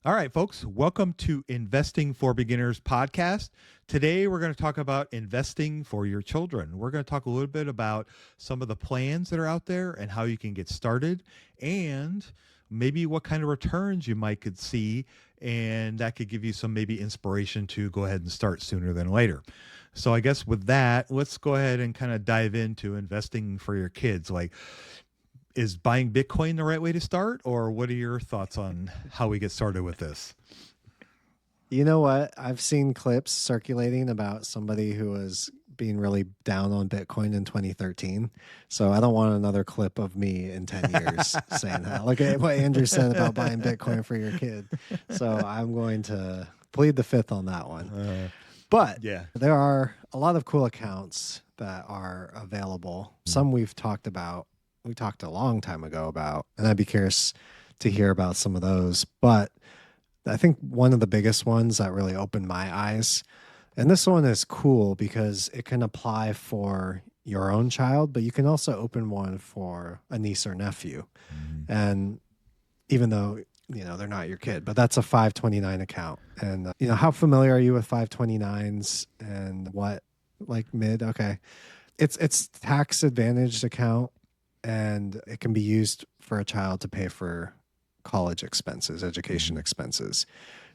All right, folks, welcome to Investing for Beginners podcast. Today, we're going to talk about investing for your children. We're going to talk a little bit about some of the plans that are out there and how you can get started, and maybe what kind of returns you might could see, and that could give you some maybe inspiration to go ahead and start sooner than later. So I guess with that, let's go ahead and kind of dive into investing for your kids. Like, is buying Bitcoin the right way to start, or what are your thoughts on how we get started with this? You know what? I've seen clips circulating about somebody who was being really down on Bitcoin in 2013. So I don't want another clip of me in 10 years saying that. Look at what Andrew said about buying Bitcoin for your kid. So I'm going to plead the fifth on that one. But there are a lot of cool accounts that are available. Some we've talked about. We talked a long time ago about, and I'd be curious to hear about some of those. But I think one of the biggest ones that really opened my eyes, and this one is cool because it can apply for your own child, but you can also open one for a niece or nephew. And even though, they're not your kid, but that's a 529 account. And, how familiar are you with 529s and what, like mid? Okay. It's tax advantaged account. And it can be used for a child to pay for college expenses, education expenses.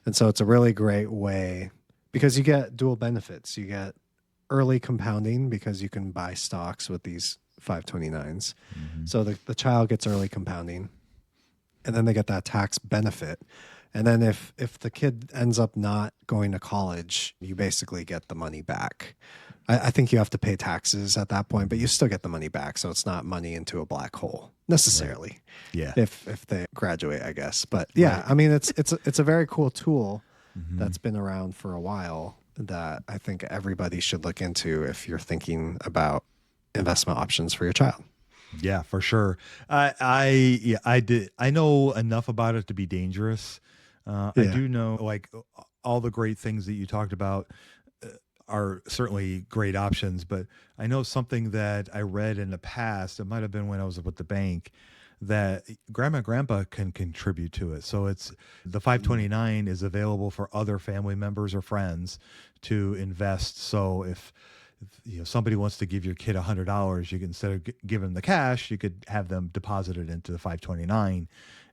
And so it's a really great way because you get dual benefits. You get early compounding because you can buy stocks with these 529s. So the child gets early compounding, and then they get that tax benefit. And then if the kid ends up not going to college, you basically get the money back. I think you have to pay taxes at that point, but you still get the money back. So it's not money into a black hole necessarily. Right. Yeah. If they graduate, I guess. But yeah, right. I mean, it's a very cool tool that's been around for a while that I think everybody should look into if you're thinking about investment options for your child. Yeah, for sure. I know enough about it to be dangerous. I do know like all the great things that you talked about are certainly great options, but I know something that I read in the past, it might've been when I was with the bank, that grandma and grandpa can contribute to it. So it's the 529 is available for other family members or friends to invest. So if somebody wants to give your kid $100, you can, instead of giving them the cash, you could have them deposited into the 529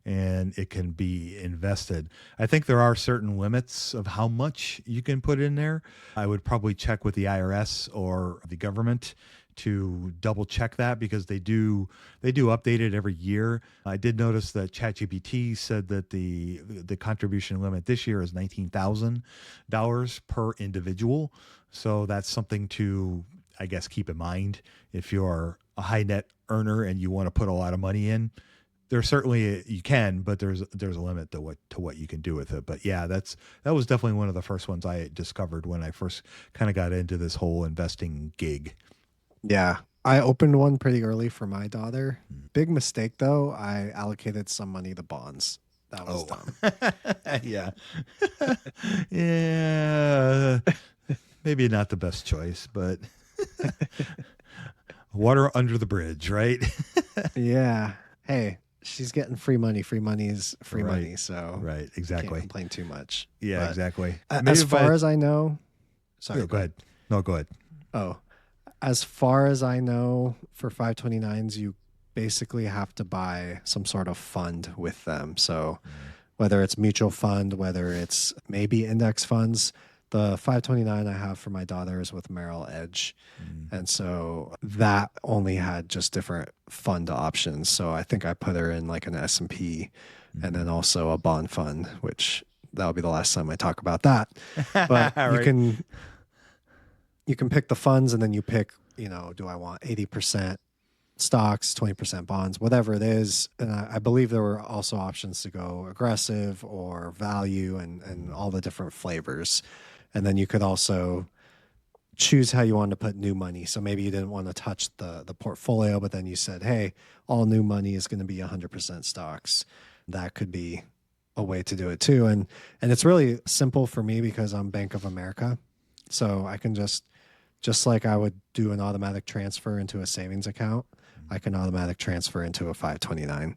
and it can be invested. I think there are certain limits of how much you can put in there. I would probably check with the IRS or the government to double check that because they do update it every year. I did notice that ChatGPT said that the contribution limit this year is $19,000 per individual. So that's something to, I guess, keep in mind if you're a high net earner and you want to put a lot of money in. There's certainly you can, but there's a limit to what you can do with it. But yeah, that was definitely one of the first ones I discovered when I first kind of got into this whole investing gig. Yeah, I opened one pretty early for my daughter. Big mistake though. I allocated some money to bonds. That was dumb. Yeah, yeah. Maybe not the best choice, but water under the bridge, right? Yeah. Hey. She's getting free money. Free money is free money. So right, exactly. Can't complain too much. Yeah, but exactly. As far as I know, sorry. Go ahead. No, go ahead. Oh, as far as I know, for 529s, you basically have to buy some sort of fund with them. So whether it's mutual fund, whether it's maybe index funds, the 529 I have for my daughter is with Merrill Edge. And so that only had just different fund options. So I think I put her in like an S&P and then also a bond fund, which that'll be the last time I talk about that. But right. you can pick the funds and then you pick, do I want 80% stocks, 20% bonds, whatever it is. And I believe there were also options to go aggressive or value and all the different flavors. And then you could also choose how you want to put new money. So maybe you didn't want to touch the portfolio, but then you said, hey, all new money is going to be 100% stocks. That could be a way to do it too. And it's really simple for me because I'm Bank of America. So I can just like I would do an automatic transfer into a savings account, I can automatic transfer into a 529.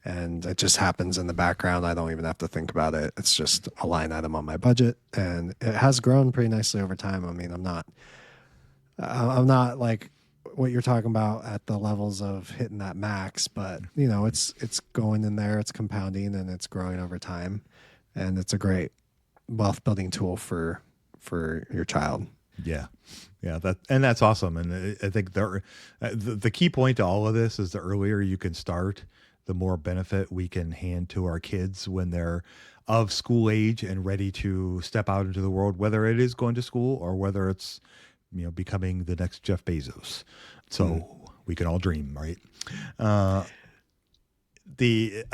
and it just happens in the background. I don't even have to think about it. It's just a line item on my budget, and it has grown pretty nicely over time. I mean, I'm not like what you're talking about at the levels of hitting that max, but you know, it's going in there, it's compounding, and it's growing over time, and it's a great wealth building tool for your child. Yeah. Yeah. That's awesome. And I think the key point to all of this is the earlier you can start, the more benefit we can hand to our kids when they're of school age and ready to step out into the world, whether it is going to school or whether it's, becoming the next Jeff Bezos. So we can all dream, right? I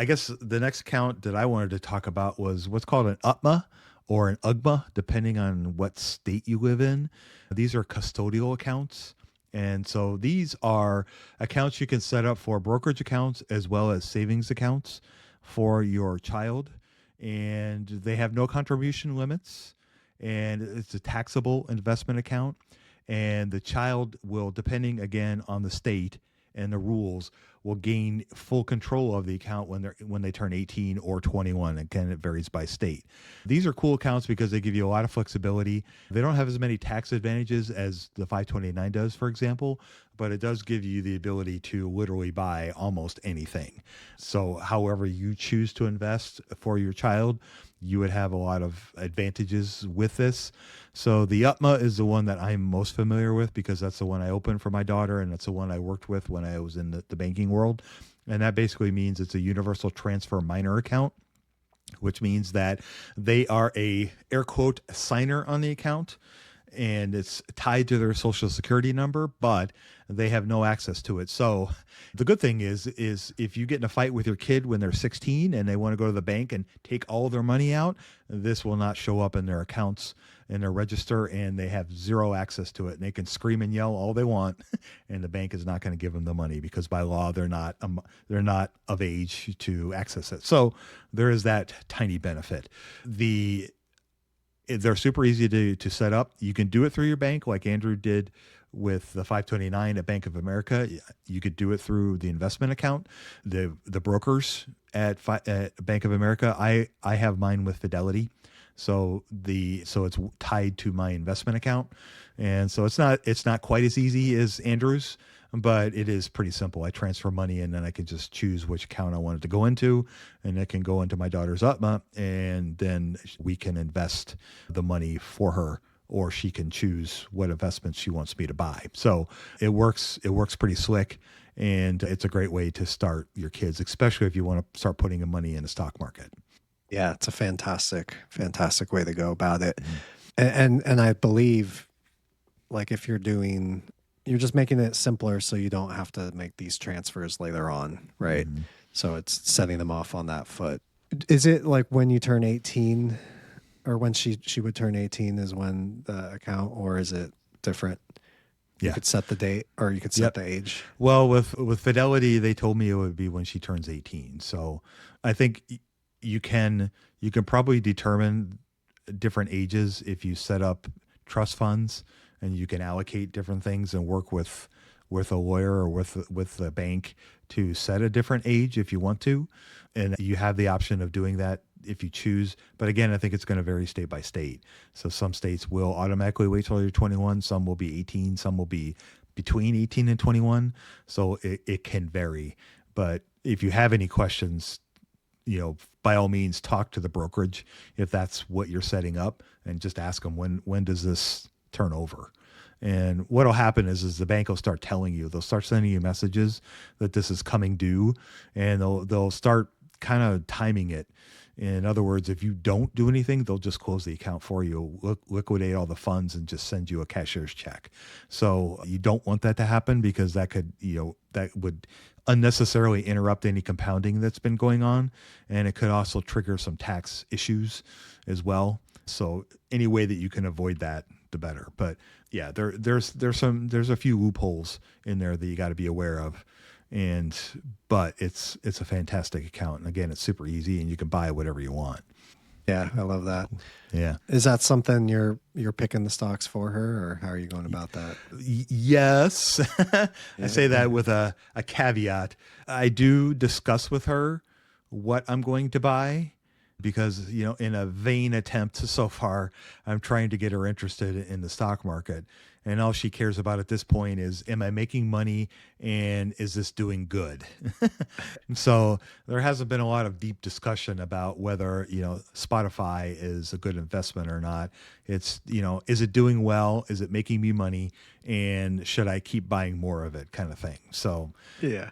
guess the next account that I wanted to talk about was what's called an UTMA or an UGMA, depending on what state you live in. These are custodial accounts. And so these are accounts you can set up for brokerage accounts as well as savings accounts for your child. And they have no contribution limits. And it's a taxable investment account. And the child will, depending again on the state and the rules, will gain full control of the account when they turn 18 or 21. Again, it varies by state. These are cool accounts because they give you a lot of flexibility. They don't have as many tax advantages as the 529 does, for example, but it does give you the ability to literally buy almost anything. So however you choose to invest for your child, you would have a lot of advantages with this. So the UTMA is the one that I'm most familiar with because that's the one I opened for my daughter, and that's the one I worked with when I was in the banking world. And that basically means it's a universal transfer minor account, which means that they are a air quote signer on the account, and it's tied to their social security number, but they have no access to it. So the good thing is if you get in a fight with your kid when they're 16 and they want to go to the bank and take all their money out, this will not show up in their accounts in their register, and they have zero access to it. And they can scream and yell all they want, and the bank is not going to give them the money because by law they're not of age to access it. So there is that tiny benefit. They're super easy to set up. You can do it through your bank like Andrew did with the 529 at Bank of America. You could do it through the investment account. The brokers at Bank of America, I have mine with Fidelity. So it's tied to my investment account. And so it's not quite as easy as Andrew's, but it is pretty simple. I transfer money and then I can just choose which account I want it to go into, and it can go into my daughter's UTMA, and then we can invest the money for her, or she can choose what investments she wants me to buy. So it works pretty slick, and it's a great way to start your kids, especially if you want to start putting money in the stock market. Yeah, it's a fantastic way to go about it. And I believe, like, if you're just making it simpler so you don't have to make these transfers later on, right? Mm-hmm. So it's setting them off on that foot. Is it like when you turn 18, or when she would turn 18 is when the account, or is it different? Yeah. You could set the date, or you could set the age. Well, with Fidelity, they told me it would be when she turns 18. So I think you can probably determine different ages if you set up trust funds, and you can allocate different things and work with a lawyer or with the bank to set a different age if you want to. And you have the option of doing that if you choose. But again, I think it's going to vary state by state. So some states will automatically wait till you're 21. Some will be 18. Some will be between 18 and 21. So it can vary. But if you have any questions, by all means, talk to the brokerage if that's what you're setting up, and just ask them when does this turn over. And what'll happen is the bank will start telling you, they'll start sending you messages that this is coming due, and they'll start kind of timing it. In other words, if you don't do anything, they'll just close the account for you, liquidate all the funds, and just send you a cashier's check. So you don't want that to happen, because that would unnecessarily interrupt any compounding that's been going on, and it could also trigger some tax issues as well. So any way that you can avoid that, the better. But yeah, there's a few loopholes in there that you got to be aware of. But it's a fantastic account. And again, it's super easy, and you can buy whatever you want. Yeah, I love that. Yeah. Is that something you're picking the stocks for her, or how are you going about that? Yes. I say that with a caveat. I do discuss with her what I'm going to buy because, in a vain attempt so far, I'm trying to get her interested in the stock market. And all she cares about at this point is, am I making money and is this doing good? So there hasn't been a lot of deep discussion about whether, Spotify is a good investment or not. It's, is it doing well? Is it making me money? And should I keep buying more of it, kind of thing? So Yeah.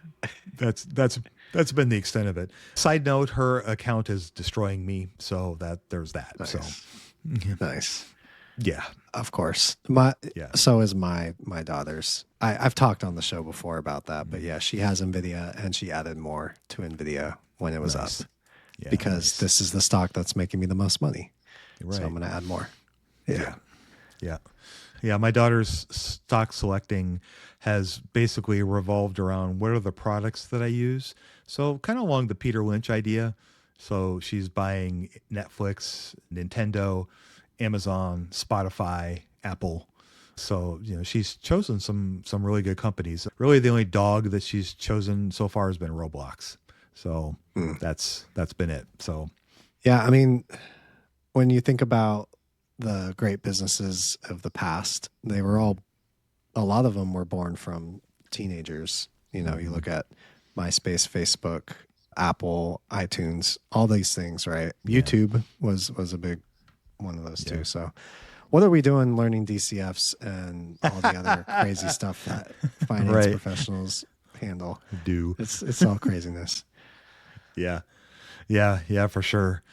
that's been the extent of it. Side note, her account is destroying me, so there's that. Nice. So Nice. yeah. Of course. Yeah. So is my daughter's. I've talked on the show before about that, but yeah, she has Nvidia and she added more to Nvidia when it was Nice. up Yeah, because nice. this is the stock that's making me the most money. Right. So I'm going to add more. Yeah. Yeah. Yeah. My daughter's stock selecting has basically revolved around what are the products that I use. So kind of along the Peter Lynch idea. So she's buying Netflix, Nintendo, Amazon, Spotify, Apple. So, she's chosen some really good companies. Really the only dog that she's chosen so far has been Roblox. So that's been it. So yeah, I mean, when you think about the great businesses of the past, they were all, a lot of them were born from teenagers. You look at MySpace, Facebook, Apple, iTunes, all these things, right? Yeah. YouTube was a big one of those too. So what are we doing learning DCFs and all the other crazy stuff that finance professionals handle? It's all craziness. Yeah. Yeah. Yeah, for sure.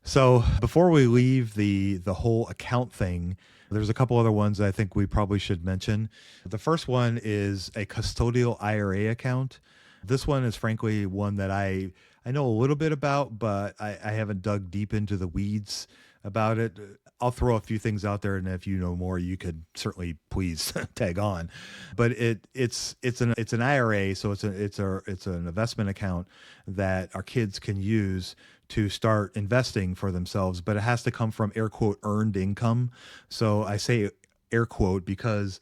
So before we leave the whole account thing, there's a couple other ones I think we probably should mention. The first one is a custodial IRA account. This one is frankly one that I know a little bit about, but I haven't dug deep into the weeds about it. I'll throw a few things out there, and if you know more, you could certainly please tag on. But it's an IRA, so it's an investment account that our kids can use to start investing for themselves, but it has to come from air quote earned income. So I say air quote because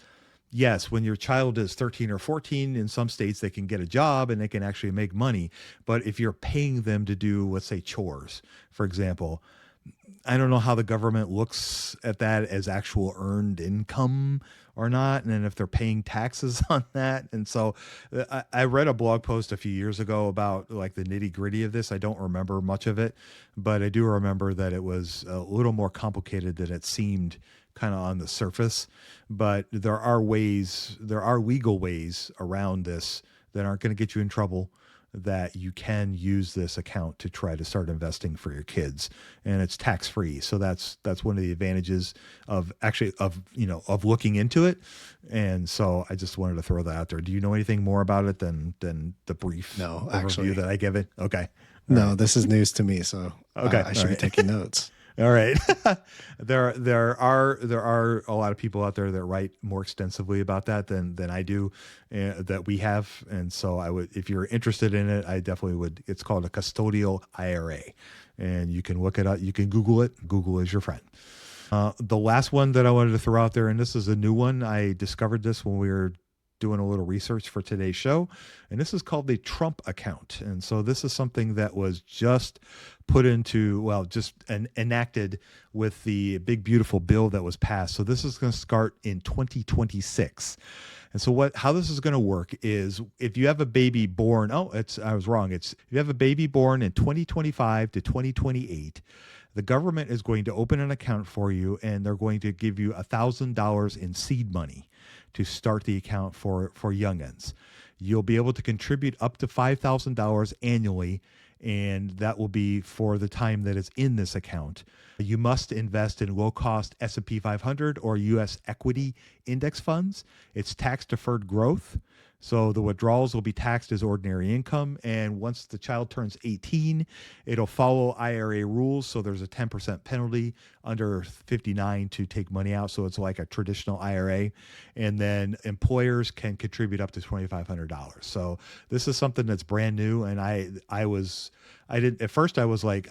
yes, when your child is 13 or 14, in some states they can get a job and they can actually make money. But if you're paying them to do, let's say, chores, for example, I don't know how the government looks at that as actual earned income or not, and then if they're paying taxes on that. And so I read a blog post a few years ago about like the nitty gritty of this. I don't remember much of it, but I do remember that it was a little more complicated than it seemed kind of on the surface. But there are legal ways around this that aren't going to get you in trouble, that you can use this account to try to start investing for your kids, and it's tax free. So that's one of the advantages of looking into it. And so I just wanted to throw that out there. Do you know anything more about it than the brief overview that I give it? Okay. No, this is news to me. So okay. I should be taking notes. All right. There are a lot of people out there that write more extensively about that than I do, that we have. And so I would, if you're interested in it, I definitely would. It's called a custodial IRA, and you can look it up. You can Google it. Google is your friend. The last one that I wanted to throw out there, and this is a new one. I discovered this when we were doing a little research for today's show, and this is called the Trump account. And so this is something that was just put into, enacted with the big, beautiful bill that was passed. So this is going to start in 2026. And so how this is going to work is if you have a baby born, I was wrong. If you have a baby born in 2025 to 2028, the government is going to open an account for you, and they're going to give you $1,000 in seed money to start the account for youngins. You'll be able to contribute up to $5,000 annually, and that will be for the time that it's in this account. You must invest in low-cost S&P 500 or U.S. equity index funds. It's tax-deferred growth, so the withdrawals will be taxed as ordinary income, and once the child turns 18, it'll follow IRA rules, so there's a 10% penalty under 59 to take money out, so it's like a traditional IRA, and then employers can contribute up to $2,500. So this is something that's brand new, and at first I was like,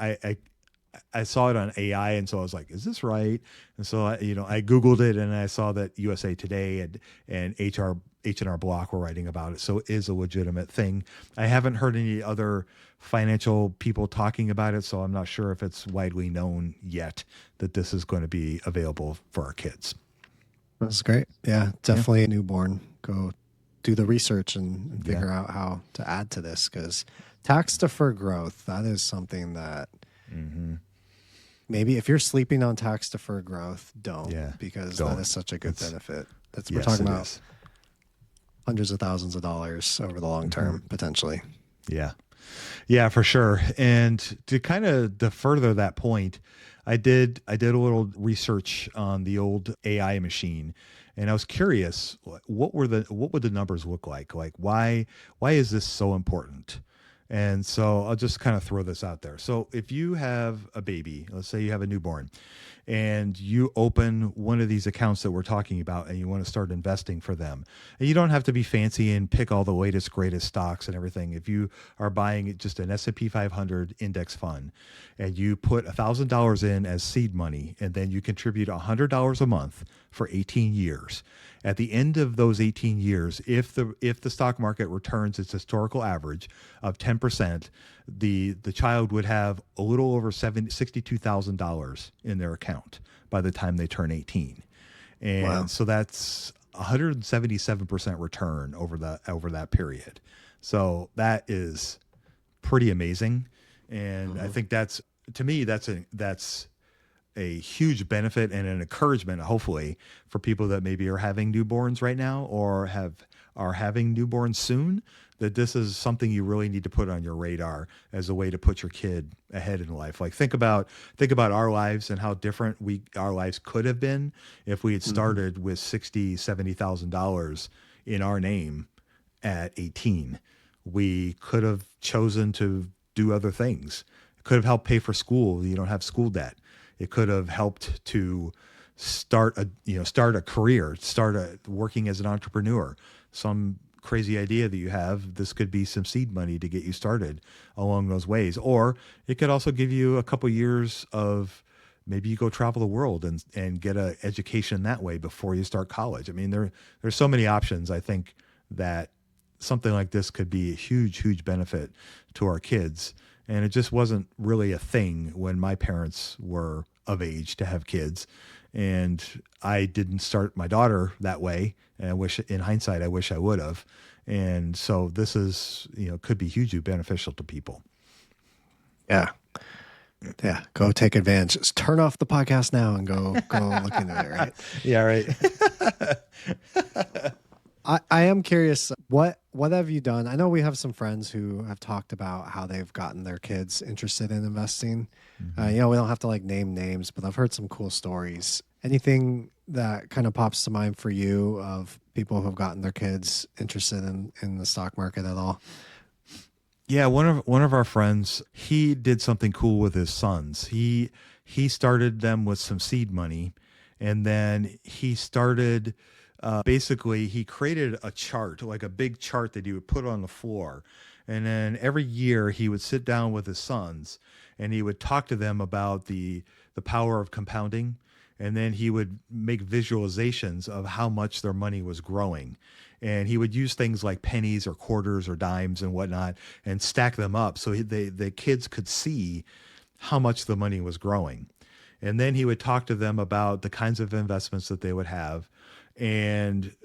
I saw it on AI, and so I was like, "Is this right?" And so I Googled it, and I saw that USA Today and H&R Block were writing about it. So it is a legitimate thing. I haven't heard any other financial people talking about it, so I'm not sure if it's widely known yet that this is going to be available for our kids. That's great. Yeah, Yeah, definitely a newborn. Go do the research and yeah, figure out how to add to this because tax deferred growth, that is something that hmm maybe if you're sleeping on tax deferred growth, don't yeah. because that Don't. is such a good It's benefit. That's we're Yes, talking it about is. hundreds of thousands of dollars over the long Mm-hmm. term potentially. Yeah. Yeah, for sure. And to further that point, I did a little research on the old AI machine, and I was curious what would the numbers look like? Like why is this so important? And so I'll just kind of throw this out there. So if you have a baby, let's say you have a newborn, and you open one of these accounts that we're talking about and you want to start investing for them. And you don't have to be fancy and pick all the latest greatest stocks and everything. If you are buying just an S&P 500 index fund and you put $1,000 in as seed money and then you contribute $100 a month for 18 years. At the end of those 18 years, if the stock market returns its historical average of 10%, the child would have a little over $62,000 in their account by the time they turn 18. Wow. And so that's 177% return over that period. So that is pretty amazing. And I Hmm. think that's, to me, that's a huge benefit and an encouragement, hopefully, for people that maybe are having newborns right now or are having newborns soon. That this is something you really need to put on your radar as a way to put your kid ahead in life. Like think about our lives and how different our lives could have been if we had Hmm. started with $70,000 in our name at 18. We could have chosen to do other things. It could have helped pay for school. You don't have school debt. It could have helped to start a career, working as an entrepreneur. Some crazy idea that you have, this could be some seed money to get you started along those ways. Or it could also give you a couple years of maybe you go travel the world and get an education that way before you start college. I mean, there's so many options. I think that something like this could be a huge benefit to our kids. And it just wasn't really a thing when my parents were of age to have kids. And I didn't start my daughter that way. And in hindsight, I wish I would have. And so this is, could be hugely beneficial to people. Yeah. Yeah. Go take advantage. Just turn off the podcast now and go look into it, right? Yeah, right. I am curious, what have you done? I know we have some friends who have talked about how they've gotten their kids interested in investing. hmm We don't have to like name names, but I've heard some cool stories. Anything that kind of pops to mind for you of people who have gotten their kids interested in the stock market at all? Yeah, one of our friends, he did something cool with his sons. He started them with some seed money, and then he started basically he created a chart, like a big chart that he would put on the floor. And then every year he would sit down with his sons and he would talk to them about the power of compounding. And then he would make visualizations of how much their money was growing. And he would use things like pennies or quarters or dimes and whatnot and stack them up so the kids could see how much the money was growing. And then he would talk to them about the kinds of investments that they would have and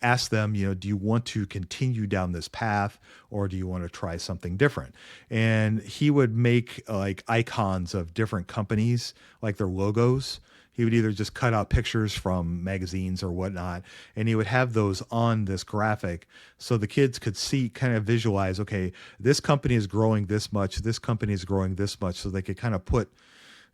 ask them, do you want to continue down this path or do you want to try something different? And he would make like icons of different companies, like their logos. He would either just cut out pictures from magazines or whatnot, and he would have those on this graphic so the kids could see, kind of visualize, okay, this company is growing this much, this company is growing this much, so they could kind of put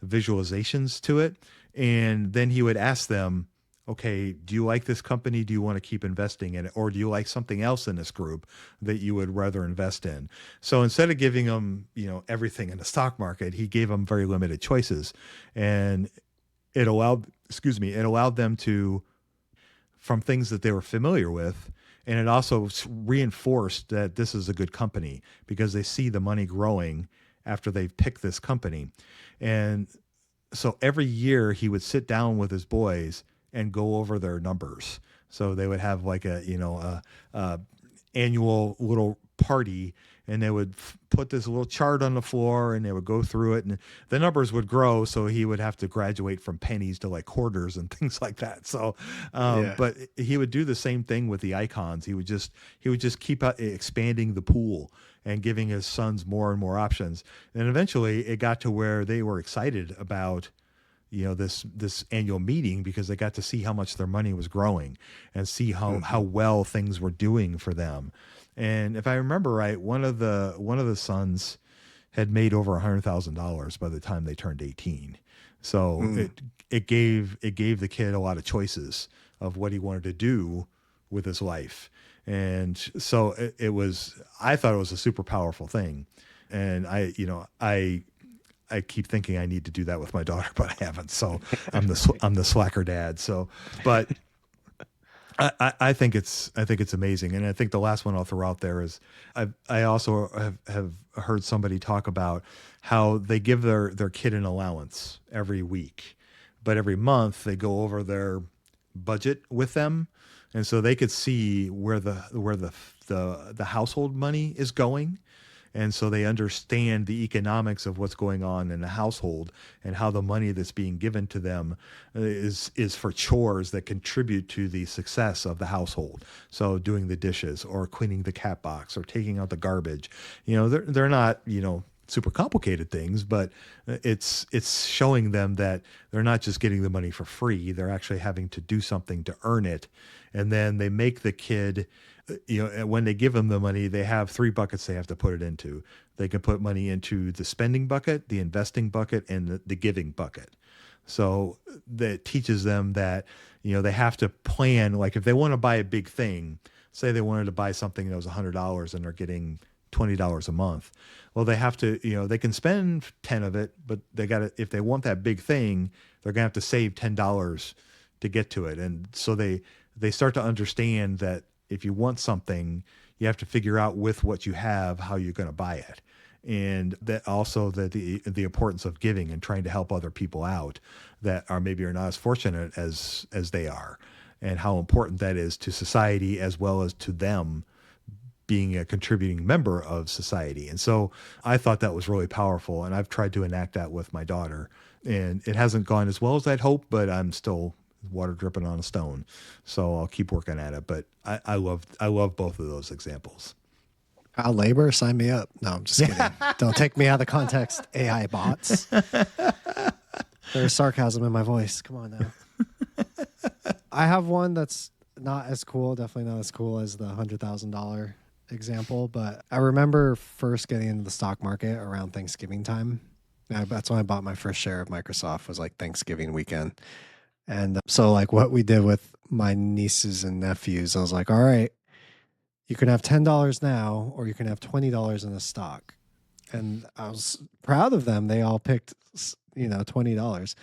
visualizations to it. And then he would ask them, okay, do you like this company? Do you want to keep investing in it? Or do you like something else in this group that you would rather invest in? So instead of giving them, everything in the stock market, he gave them very limited choices. And it allowed them to, from things that they were familiar with. And it also reinforced that this is a good company because they see the money growing after they've picked this company. And so every year he would sit down with his boys and go over their numbers. So they would have like a annual little party, and they would put this little chart on the floor, and they would go through it, and the numbers would grow. So he would have to graduate from pennies to like quarters and things like that. So, Yeah. but he would do the same thing with the icons. He would just keep expanding the pool and giving his sons more and more options. And eventually it got to where they were excited about this annual meeting, because they got to see how much their money was growing and see how well things were doing for them. And if I remember right, one of the sons had made over $100,000 by the time they turned 18. So it gave the kid a lot of choices of what he wanted to do with his life. And so I thought it was a super powerful thing. And I keep thinking I need to do that with my daughter, but I haven't. So I'm the slacker dad. So, but I think it's amazing. And I think the last one I'll throw out there is I also have heard somebody talk about how they give their kid an allowance every week, but every month they go over their budget with them. And so they could see where the household money is going. And so they understand the economics of what's going on in the household, and how the money that's being given to them is for chores that contribute to the success of the household. So doing the dishes, or cleaning the cat box, or taking out the garbage. They're not, super complicated things, but it's showing them that they're not just getting the money for free. They're actually having to do something to earn it. And then they make the kid, when they give them the money, they have 3 buckets they have to put it into. They can put money into the spending bucket, the investing bucket, and the giving bucket. So that teaches them that, they have to plan. Like if they want to buy a big thing, say they wanted to buy something that was $100 and they're getting $20 a month. Well, they have to, they can spend 10 of it, but if they want that big thing, they're going to have to save $10 to get to it. And so they start to understand that if you want something, you have to figure out with what you have, how you're going to buy it. And that also the importance of giving and trying to help other people out that are not as fortunate as they are, and how important that is to society as well as to them being a contributing member of society. And so I thought that was really powerful, and I've tried to enact that with my daughter, and it hasn't gone as well as I'd hoped, but I'm still water dripping on a stone. So I'll keep working at it. But I love both of those examples. Child labor, sign me up. No, I'm just kidding. Don't take me out of the context. AI bots. There's sarcasm in my voice. Come on now. I have one that's not as cool, definitely not as cool as the $100,000 example, but I remember first getting into the stock market around Thanksgiving time. That's when I bought my first share of Microsoft, was like Thanksgiving weekend. And so like what we did with my nieces and nephews, I was like, all right, you can have $10 now, or you can have $20 in a stock. And I was proud of them. They all picked, $20.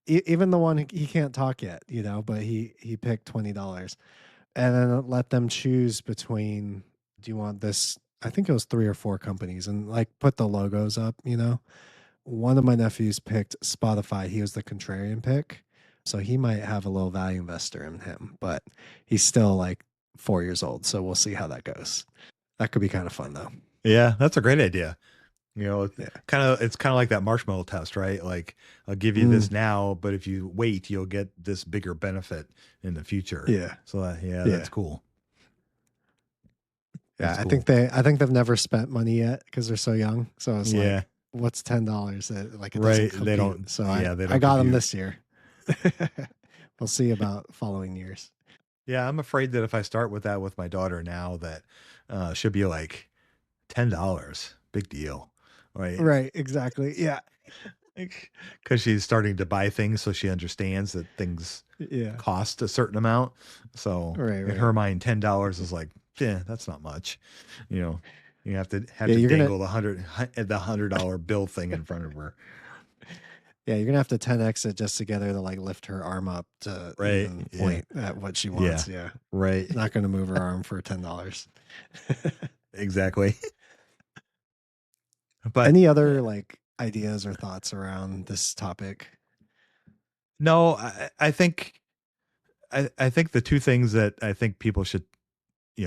Even the one, he can't talk yet, but he picked $20. And then let them choose between, do you want this? I think it was 3 or 4 companies, and like put the logos up, One of my nephews picked Spotify. He was the contrarian pick. So he might have a little value investor in him, but he's still like 4 years old. So we'll see how that goes. That could be kind of fun though. Yeah, that's a great idea. It's kind of like that marshmallow test, right? Like I'll give you this now, but if you wait, you'll get this bigger benefit in the future. Yeah. So that's cool. Yeah, I think they've never spent money yet because they're so young. So it's like, what's $10? Like it doesn't compute. They don't. So they don't I got them this year. We'll see about following years. Yeah, I'm afraid that if I start with that with my daughter now, that she'll be like $10, big deal, right? Right, exactly. Yeah, because she's starting to buy things, so she understands that things cost a certain amount. So in her mind, $10 is like, that's not much. You have to dangle the $100 bill thing in front of her. Yeah, you're gonna have to 10x it just to get her to like lift her arm up to point at what she wants. Yeah, right. Not gonna move her arm for $10. Exactly. But Any other like ideas or thoughts around this topic? no, I think I think the two things that I think people should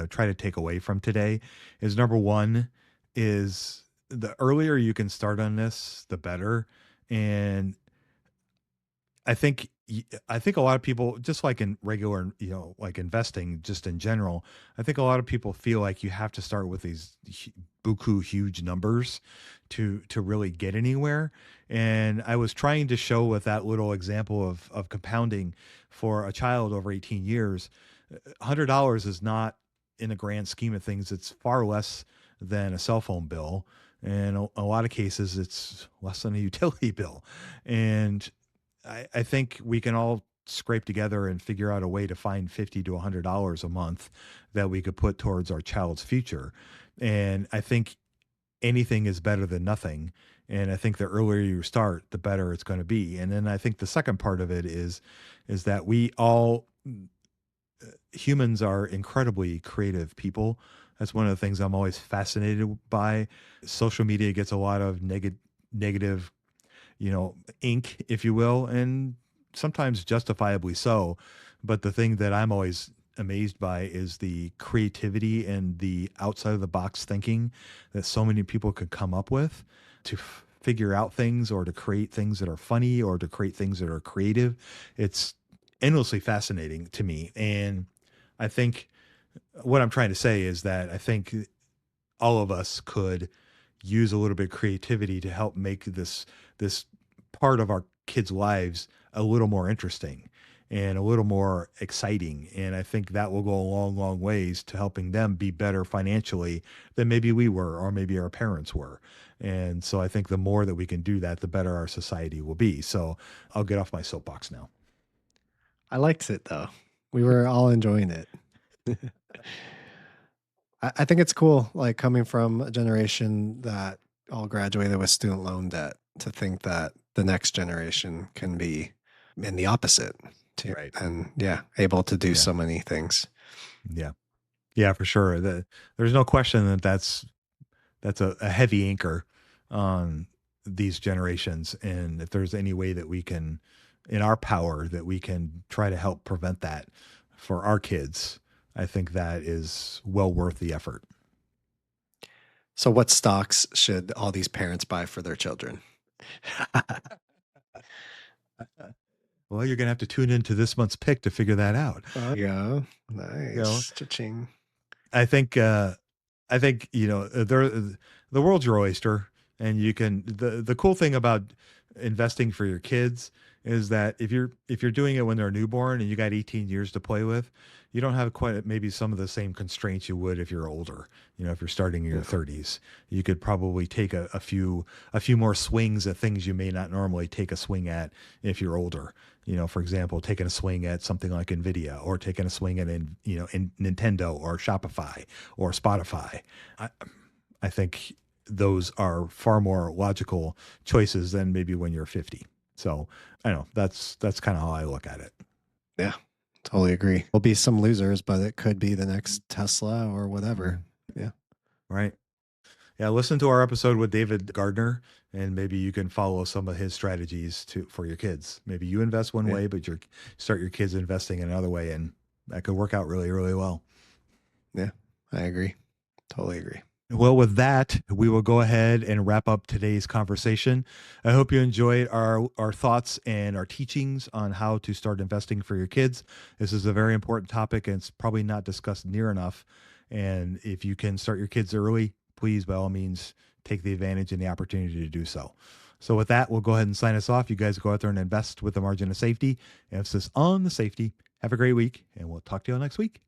try to take away from today is number one is the earlier you can start on this, the better. And I think a lot of people, just like in regular, like investing, just in general, I think a lot of people feel like you have to start with these buku huge numbers to really get anywhere. And I was trying to show with that little example of compounding for a child over 18 years, $100 is not, in the grand scheme of things, it's far less than a cell phone bill. And a lot of cases, it's less than a utility bill. And I think we can all scrape together and figure out a way to find $50 to $100 a month that we could put towards our child's future. And I think anything is better than nothing. And I think the earlier you start, the better it's going to be. And then I think the second part of it is that we all humans are incredibly creative people. That's one of the things I'm always fascinated by. Social media gets a lot of negative ink, if you will, and sometimes justifiably so. But the thing that I'm always amazed by is the creativity and the outside of the box thinking that so many people could come up with to figure out things or to create things that are funny or to create things that are creative. It's endlessly fascinating to me. And I think what I'm trying to say is that I think all of us could use a little bit of creativity to help make this part of our kids' lives a little more interesting and a little more exciting. And I think that will go a long, long ways to helping them be better financially than maybe we were or maybe our parents were. And so I think the more that we can do that, the better our society will be. So I'll get off my soapbox now. I liked it though. We were all enjoying it. I think it's cool, like coming from a generation that all graduated with student loan debt, to think that the next generation can be in the opposite, to, Right. and yeah, able to do Yeah. so many things. Yeah. Yeah, for sure. There's no question that that's a heavy anchor on these generations. And if there's any way that we can, in our power, that we can try to help prevent that for our kids, I think that is well worth the effort. So, what stocks should all these parents buy for their children? Well, you're going to have to tune into this month's pick to figure that out. Yeah, You know, nice. Cha-ching. I think the world's your oyster, and you can the cool thing about investing for your kids is that if you're doing it when they're newborn and you got 18 years to play with, you don't have quite maybe some of the same constraints you would if you're older. If you're starting in your 30s, you could probably take a few more swings at things you may not normally take a swing at if you're older. For example, taking a swing at something like Nvidia, or taking a swing at in Nintendo or Shopify or Spotify. I think those are far more logical choices than maybe when you're 50. So I know that's kind of how I look at it. Yeah, totally agree. There'll be some losers, but it could be the next Tesla or whatever. Yeah. Right. Yeah. Listen to our episode with David Gardner, and maybe you can follow some of his strategies for your kids. Maybe you invest one way, but start your kids investing another way, and that could work out really, really well. Yeah, I agree. Totally agree. Well, with that, we will go ahead and wrap up today's conversation. I hope you enjoyed our thoughts and our teachings on how to start investing for your kids. This is a very important topic, and it's probably not discussed near enough. And if you can start your kids early, please, by all means, take the advantage and the opportunity to do so. So with that, we'll go ahead and sign us off. You guys go out there and invest with the margin of safety. Emphasis on the safety. Have a great week, and we'll talk to you all next week.